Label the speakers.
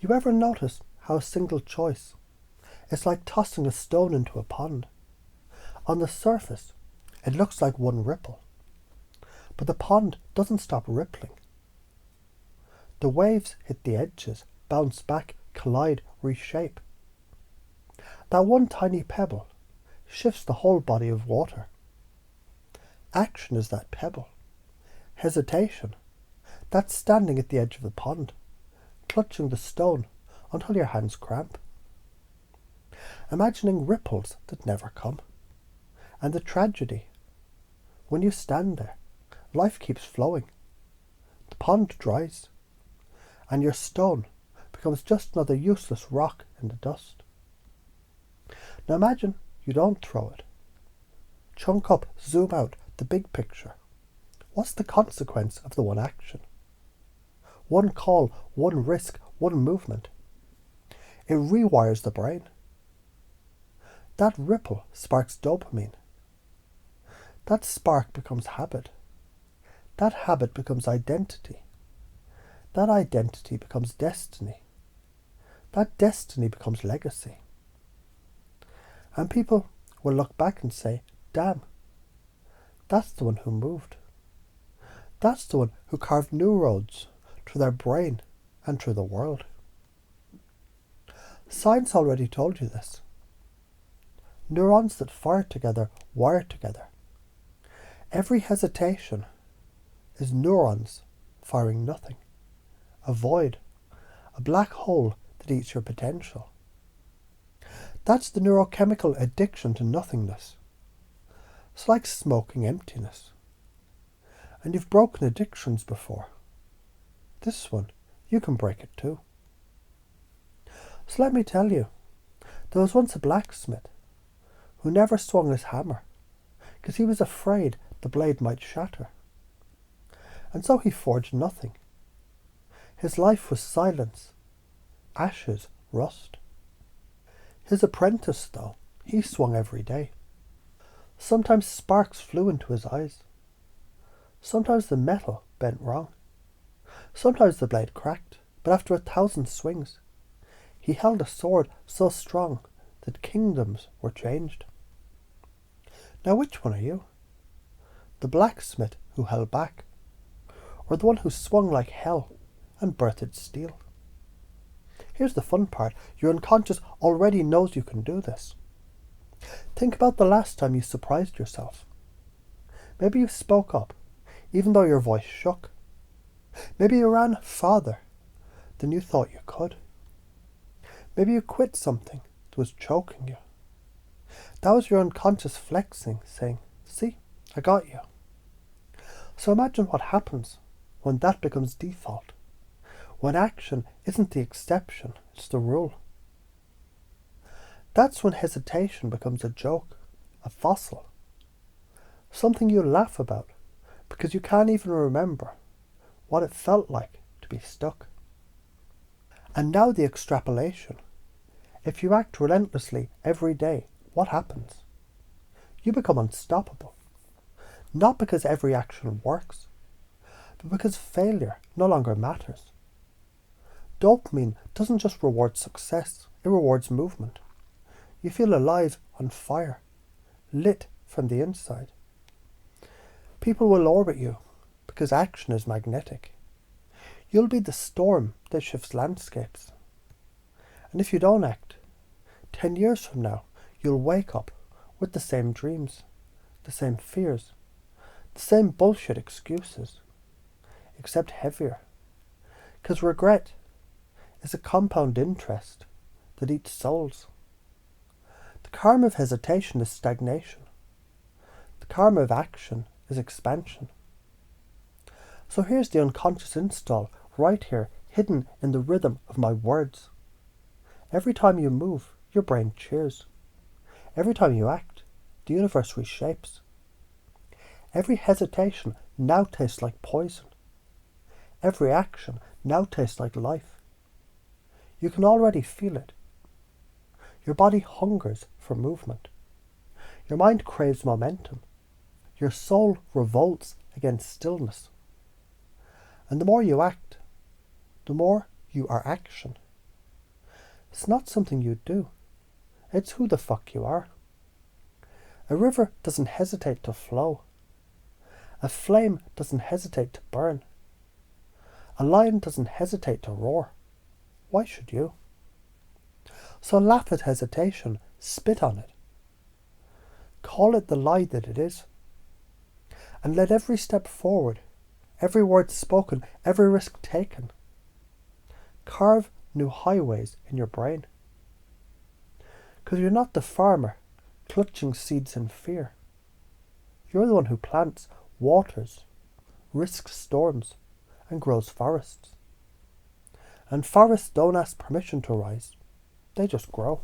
Speaker 1: You ever notice how a single choice is like tossing a stone into a pond? On the surface, it looks like one ripple, but the pond doesn't stop rippling. The waves hit the edges, bounce back, collide, reshape. That one tiny pebble shifts the whole body of water. Action is that pebble. Hesitation, that's standing at the edge of the pond, clutching the stone until your hands cramp. Imagining ripples that never come. And the tragedy, when you stand there, life keeps flowing. The pond dries, and your stone becomes just another useless rock in the dust. Now imagine you don't throw it. Chunk up, zoom out, the big picture. What's the consequence of the one action? One call, one risk, one movement. It rewires the brain. That ripple sparks dopamine. That spark becomes habit. That habit becomes identity. That identity becomes destiny. That destiny becomes legacy. And people will look back and say, damn, that's the one who moved. That's the one who carved new roads through their brain and through the world. Science already told you this. Neurons that fire together wire together. Every hesitation is neurons firing nothing. A void, a black hole that eats your potential. That's the neurochemical addiction to nothingness. It's like smoking emptiness. And you've broken addictions before. This one, you can break it too. So let me tell you, there was once a blacksmith who never swung his hammer because he was afraid the blade might shatter. And so he forged nothing. His life was silence, ashes, rust. His apprentice, though, he swung every day. Sometimes sparks flew into his eyes. Sometimes the metal bent wrong. Sometimes the blade cracked, but after 1,000 swings, he held a sword so strong that kingdoms were changed. Now which one are you? The blacksmith who held back, or the one who swung like hell and birthed steel? Here's the fun part. Your unconscious already knows you can do this. Think about the last time you surprised yourself. Maybe you spoke up, even though your voice shook. Maybe you ran farther than you thought you could. Maybe you quit something that was choking you. That was your unconscious flexing, saying, see, I got you. So imagine what happens when that becomes default. When action isn't the exception, it's the rule. That's when hesitation becomes a joke, a fossil. Something you laugh about because you can't even remember what it felt like to be stuck. And now the extrapolation. If you act relentlessly every day, what happens? You become unstoppable. Not because every action works, but because failure no longer matters. Dopamine doesn't just reward success, it rewards movement. You feel alive, on fire, lit from the inside. People will orbit you because action is magnetic. You'll be the storm that shifts landscapes. And if you don't act, 10 years from now, you'll wake up with the same dreams, the same fears, the same bullshit excuses, except heavier. Because regret is a compound interest that eats souls. The karma of hesitation is stagnation. The karma of action is expansion. So here's the unconscious install right here, hidden in the rhythm of my words. Every time you move, your brain cheers. Every time you act, the universe reshapes. Every hesitation now tastes like poison. Every action now tastes like life. You can already feel it. Your body hungers for movement. Your mind craves momentum. Your soul revolts against stillness. And the more you act, the more you are action. It's not something you do. It's who the fuck you are. A river doesn't hesitate to flow. A flame doesn't hesitate to burn. A lion doesn't hesitate to roar. Why should you? So laugh at hesitation, spit on it. Call it the lie that it is. And let every step forward, every word spoken, every risk taken, carve new highways in your brain. Because you're not the farmer clutching seeds in fear. You're the one who plants, waters, risks storms, and grows forests. And forests don't ask permission to rise. They just grow.